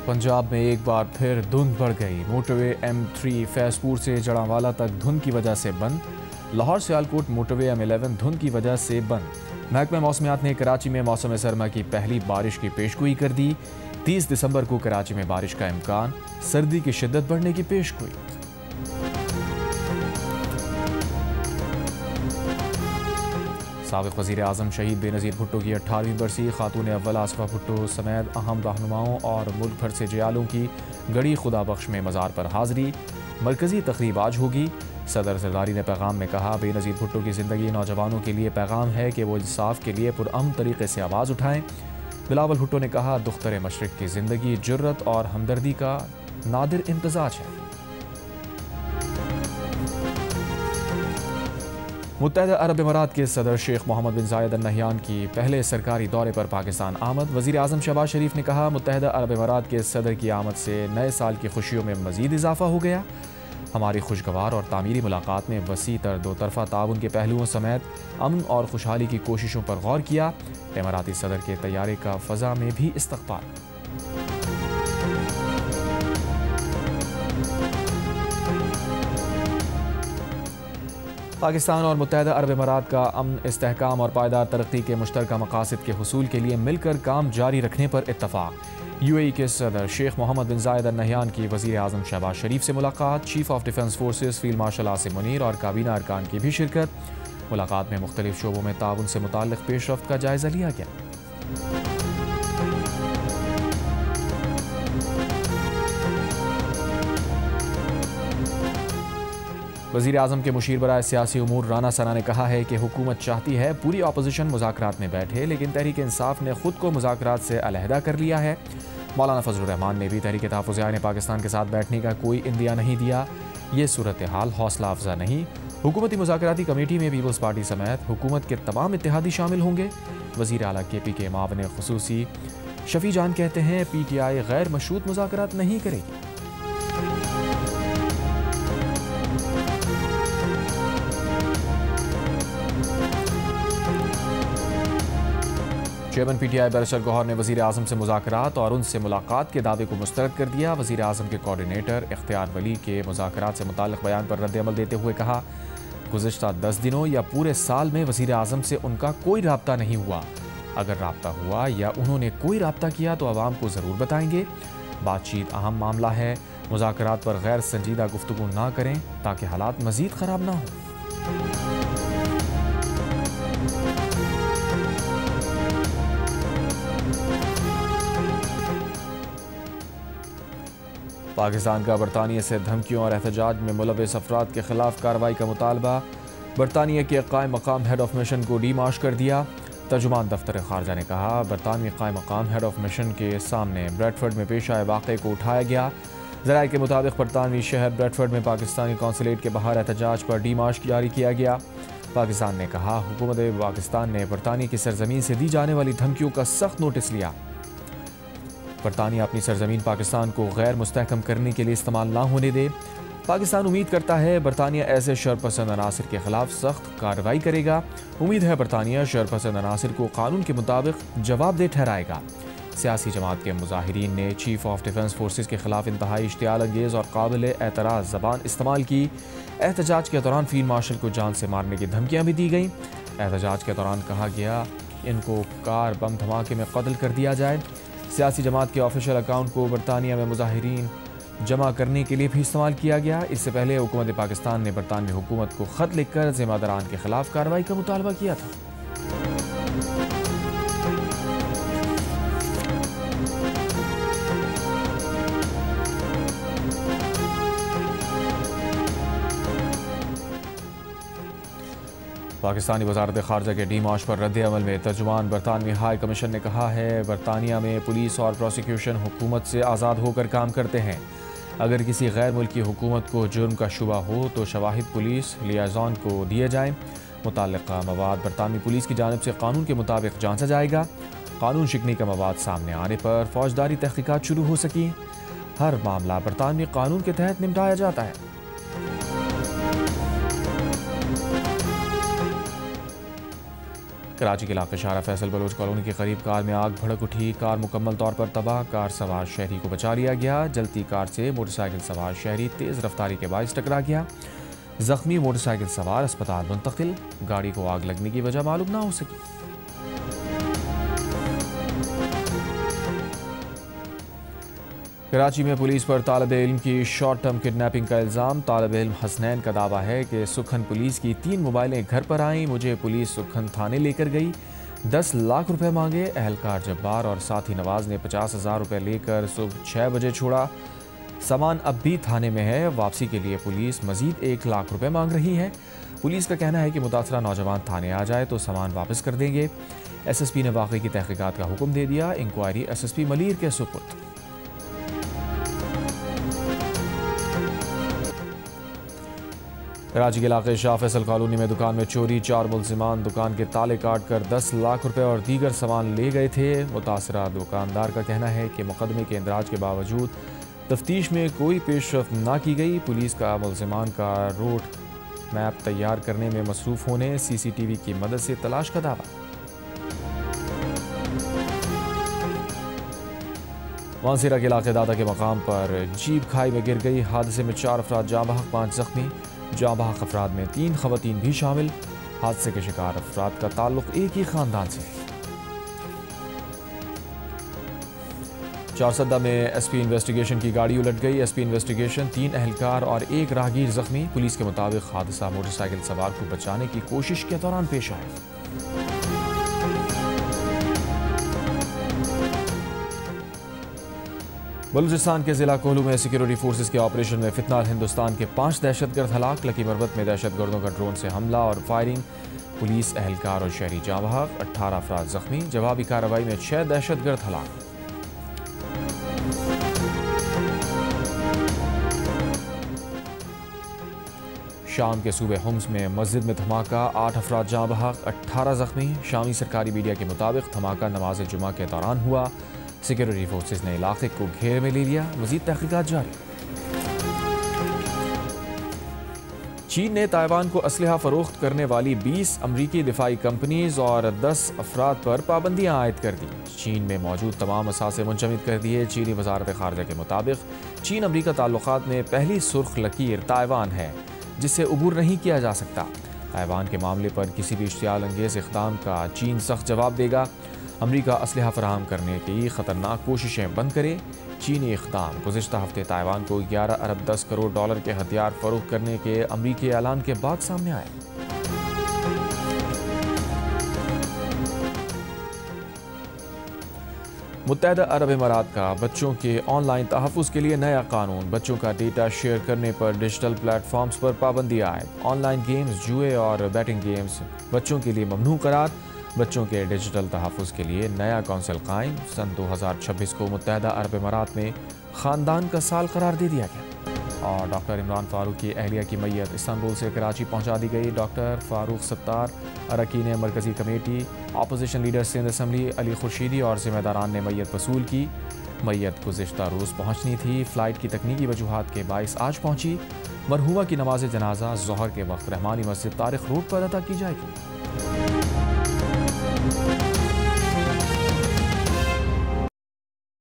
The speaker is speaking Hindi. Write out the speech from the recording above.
पंजाब में एक बार फिर धुंध बढ़ गई। मोटरवे M3 फैजपुर से जड़ांवाला तक धुंध की वजह से बंद। लाहौर सियालकोट मोटरवे M11 धुंध की वजह से बंद। महकमा मौसमियात ने कराची में मौसम सरमा की पहली बारिश की पेशगोई कर दी। 30 दिसंबर को कराची में बारिश का इम्कान, सर्दी की शिद्दत बढ़ने की पेशगोई। साबिक़ वज़ीर आज़म शहीद बेनज़ीर भुट्टो की 18वीं बरसी। खातून अव्वल आसफा भुट्टो समेत अहम रहनुमाओं और मुल्क भर से जयालों की गड़ी खुदा बख्श में मज़ार पर हाज़री। मरकज़ी तकरीब आज होगी। सदर जरदारी ने पैगाम में कहा, बेनज़ीर भुट्टो की ज़िंदगी नौजवानों के लिए पैगाम है कि वो इंसाफ के लिए पुरअमन तरीक़े से आवाज़ उठाएँ। बिलावल भुट्टो ने कहा, दुख्तर मशरिक़ की ज़िंदगी जुर्रत और हमदर्दी का नादिर इम्तज़ाज है। मुत्तहदा अरब इमारात के सदर शेख मोहम्मद बिन जायद अल नहयान की पहले सरकारी दौरे पर पाकिस्तान आमद। वज़ीर आज़म शहबाज शरीफ ने कहा, मुत्तहदा अरब इमारात के सदर की आमद से नए साल की खुशियों में मज़ीद इजाफा हो गया। हमारी खुशगवार और तामीरी मुलाकात में वसी तर दो तरफ़ा ताउन के पहलुओं समेत अमन और खुशहाली की कोशिशों पर गौर किया। इमाराती सदर के तैयारे का फ़ज़ा में भी इस्तक़बाल। पाकिस्तान और मुत्तहदा अरब इमारात का अमन, इस्तेहकाम और पायदार तरक्की के मुश्तरका मकासद के हुसूल के लिए मिलकर काम जारी रखने पर इत्तफ़ाक़। UAE के सदर शेख मोहम्मद बिन जायद अल नहयान की वज़ीर आज़म शहबाज शरीफ से मुलाकात। Chief of defence forces field marshal Asim Munir और काबीना अरकान की भी शिरकत। मुलाकात में मुख्तलिफ शोबों में ताउन से मुताल्लिक़ पेशरफ्त का जायज़ा लिया गया। वज़ीर आज़म के मुशीर बराए सियासी उमूर राना सना ने कहा है कि हुकूमत चाहती है पूरी अपोजिशन मुज़ाकरात में बैठे, लेकिन तहरीक इंसाफ ने खुद को मुज़ाकरात से अलहदा कर लिया है। मौलाना फजलुर रहमान ने भी तहरीक तहफ़्फ़ुज़ ने पाकिस्तान के साथ बैठने का कोई इंदिया नहीं दिया। ये सूरत हाल हौसला अफजा नहीं। हुकूमती मुज़ाकराती कमेटी में पीपल्स पार्टी समेत हुकूमत के तमाम इत्तेहादी शामिल होंगे। वज़ीर आला KP के मावन खुसूसी शफी जान कहते हैं, PTI गैर मशरूत मुज़ाकरात नहीं करेगी। चेयरमैन PTI बैरिस्टर गौहर ने वज़ीर आज़म से मुज़ाकरात और उनसे मुलाकात के दावे को मुस्तरद कर दिया। वज़ीर आज़म के कोऑर्डिनेटर इख्तियार वली के मुज़ाकरात से मुताल्लिक़ बयान पर रद्द-ए-अमल देते हुए कहा, गुज़िश्ता 10 दिनों या पूरे साल में वज़ीर आज़म से उनका कोई राब्ता नहीं हुआ। अगर राब्ता हुआ या उन्होंने कोई राब्ता किया तो आवाम को ज़रूर बताएंगे। बातचीत अहम मामला है। मुज़ाकरात पर गैर संजीदा गुफ्तगू ना करें ताकि हालात मज़ीद ख़राब ना हों। पाकिस्तान का बरतानिया से धमकियों और एहतजाज में मुलव्वस अफराद के खिलाफ कार्रवाई का मुतालबा। बरतानिया के कायम मकाम हेड ऑफ मिशन को डीमार्श कर दिया। तर्जुमान दफ्तर खारजा ने कहा, बरतानवी कायम मकाम हेड ऑफ मिशन के सामने ब्रेडफर्ड में पेश आए वाक़े को उठाया गया। ज़राए के मुताबिक बरतानवी शहर ब्रेडफर्ड में पाकिस्तानी कौंसलेट के बाहर एहतजाज पर डीमार्श जारी किया गया। पाकिस्तान ने कहा, हुकूमत पाकिस्तान ने बरतानिया की सरजमीन से दी जाने वाली धमकियों का सख्त नोटिस लिया। बरतानिया अपनी सरजमीन पाकिस्तान को गैर मुस्तहकम करने के लिए इस्तेमाल ना होने दे। पाकिस्तान उम्मीद करता है बरतानिया ऐसे शरपसंद अनासिर के खिलाफ सख्त कार्रवाई करेगा। उम्मीद है बरतानिया शरपसंद अनासिर को कानून के मुताबिक जवाबदेह ठहराएगा। सियासी जमात के मुजाहिरीन ने चीफ ऑफ डिफेंस फोर्सेस के खिलाफ इंतहाई इश्तियाल अंगेज़ और काबिल एतराज़ ज़बान इस्तेमाल की। एहतजाज के दौरान फील्ड मार्शल को जान से मारने की धमकियाँ भी दी गईं। एहतजाज के दौरान कहा गया, इनको कार बम धमाके में कत्ल कर दिया जाए। सियासी जमात के ऑफिशियल अकाउंट को बरतानिया में मुजाहिरीन जमा करने के लिए भी इस्तेमाल किया गया। इससे पहले हुकूमत पाकिस्तान ने बरतानवी हुकूमत को ख़त लिखकर ज़िम्मेदारान के खिलाफ कार्रवाई का मुतालबा किया था। पाकिस्तानी वज़ारत ख़ारजा के डीमार्श पर रद्द-ए-अमल में तर्जुमान बरतानवी हाई कमीशन ने कहा है, बरतानिया में पुलिस और प्रोसिक्यूशन हुकूमत से आज़ाद होकर काम करते हैं। अगर किसी गैर मुल्की हुकूमत को जुर्म का शुबा हो तो शवाहिद पुलिस लियाज़ॉन को दिए जाएँ। मुताल्लिक़ा मवाद बरतानवी पुलिस की जानिब से कानून के मुताबिक जांचा जाएगा। कानून शिकनी का मवाद सामने आने पर फौजदारी तहक़ीक़ात शुरू हो सकी। हर मामला बरतानवी कानून के तहत निपटाया जाता है। कराची के इलाके शारा फैसल बलोच कॉलोनी के करीब कार में आग भड़क उठी। कार मुकम्मल तौर पर तबाह। कार सवार शहरी को बचा लिया गया। जलती कार से मोटरसाइकिल सवार शहरी तेज रफ्तारी के बाइस टकरा गया। जख्मी मोटरसाइकिल सवार अस्पताल मुंतकिल। गाड़ी को आग लगने की वजह मालूम ना हो सकी। कराची में पुलिस पर तालिब इल्म की शॉर्ट टर्म किडनैपिंग का इल्ज़ाम। तालिब इल्म हसनैन का दावा है कि सुखन पुलिस की 3 मोबाइलें घर पर आईं। मुझे पुलिस सुखन थाने लेकर गई, 10 लाख रुपए मांगे। अहलकार जब्बार और साथी नवाज ने 50,000 रुपये लेकर सुबह 6 बजे छोड़ा। सामान अब भी थाने में है। वापसी के लिए पुलिस मजीद 1 लाख रुपए मांग रही है। पुलिस का कहना है कि मुतासरा नौजवान थाने आ जाए तो सामान वापस कर देंगे। SSP ने वाक़ई की तहकीकात का हुक्म दे दिया। इंक्वायरी SSP मलीर के सुपुर्द। कराची के इलाके शाह फैसल कॉलोनी में दुकान में चोरी। 4 मुलजिमान दुकान के ताले काट कर 10 लाख रुपए और दीगर सामान ले गए थे। मुतासरा दुकानदार का कहना है कि मुकदमे के इंदराज के बावजूद तफ्तीश में कोई पेशरफ ना की गई। पुलिस का मुलजिमान का रूट मैप तैयार करने में मसरूफ होने, CCTV की मदद से तलाश का दावा। वांसिरा के इलाके दादा के मकाम पर जीप खाई में गिर गई। हादसे में 4 अफराद जाँ बहक, 5 जख्मी। जाँ बहक अफराद में 3 खवातीन भी शामिल। हादसे के शिकार अफराद का ताल्लुक एक ही खानदान से है। चारसद्दा में SP इन्वेस्टिगेशन की गाड़ी उलट गई। SP इन्वेस्टिगेशन, 3 अहलकार और 1 राहगीर जख्मी। पुलिस के मुताबिक हादसा मोटरसाइकिल सवार को बचाने की कोशिश के दौरान पेश आया। बलूचिस्तान के जिला कोहलू में सिक्योरिटी फोर्सेस के ऑपरेशन में फितनाल हिंदुस्तान के 5 दहशतगर्द हलाक। लकी मरबत में दहशतगर्दों का ड्रोन से हमला और फायरिंग। पुलिस, अहलकार और शहरी जाँ बहक, 18 अफराद जख्मी। जवाबी कार्रवाई में 6 दहशतगर्द हलाक। शाम के सूबे हुम्स में मस्जिद में धमाका, 8 अफराद जाँ बहक, 18 जख्मी। शामी सरकारी मीडिया के मुताबिक धमाका नमाज जुमा के दौरान हुआ। सिक्योरिटी फोर्सेस ने इलाके को घेरे में ले लिया। मजीद तहकीकात जारी। चीन ने ताइवान को असलहा फरोख्त करने वाली 20 अमरीकी दिफाई कंपनीज और 10 अफराद पर पाबंदियां आयद कर दी। चीन में मौजूद तमाम असासे मुंजमद कर दिए। चीनी वजारत खारजा के मुताबिक चीन अमरीका ताल्लुकात में पहली सुर्ख लकीर ताइवान है जिससे अबूर नहीं किया जा सकता। ताइवान के मामले पर किसी भी इश्तियाल अंगेज इक़दाम का चीन सख्त जवाब देगा। अमरीका असलहा फराहम करने की ख़तरनाक कोशिशें बंद करे। चीनी इक़दाम गुज़िश्ता हफ्ते ताइवान को 11 अरब 10 करोड़ डॉलर के हथियार फ़रोख्त करने के अमरीकी ऐलान के बाद सामने आए। मुत्तहदा अरब इमारात का बच्चों के ऑनलाइन तहफ़्फ़ुज़ के लिए नया कानून। बच्चों का डेटा शेयर करने पर डिजिटल प्लेटफॉर्म्स पर पाबंदी आयद। ऑनलाइन गेम्स, जुए और बैटिंग गेम्स बच्चों के लिए ममनू करार। बच्चों के डिजिटल तहफ़्फ़ुज़ के लिए नया कौंसिल कायम। सन 2026 को मुत्तहदा अरब इमारात में ख़ानदान का साल करार दे दिया गया। और डॉक्टर इमरान फारूक की अहलिया की मैयत इस्तांबुल से कराची पहुंचा दी गई। डॉक्टर फारूक सत्तार, अरकान मरकज़ी committee, opposition leader Sindh assembly Ali Khurshidi और ज़िम्मेदारान ने मैयत वसूल की। मैयत गुज़िश्ता रोज़ पहुँचनी थी। फ़्लाइट की तकनीकी वजूहात के बाइस आज पहुँची। मरहूमा की नमाज जनाजा ज़ोहर के वक्त रहमानी मस्जिद तारिक रोड पर अदा की जाएगी।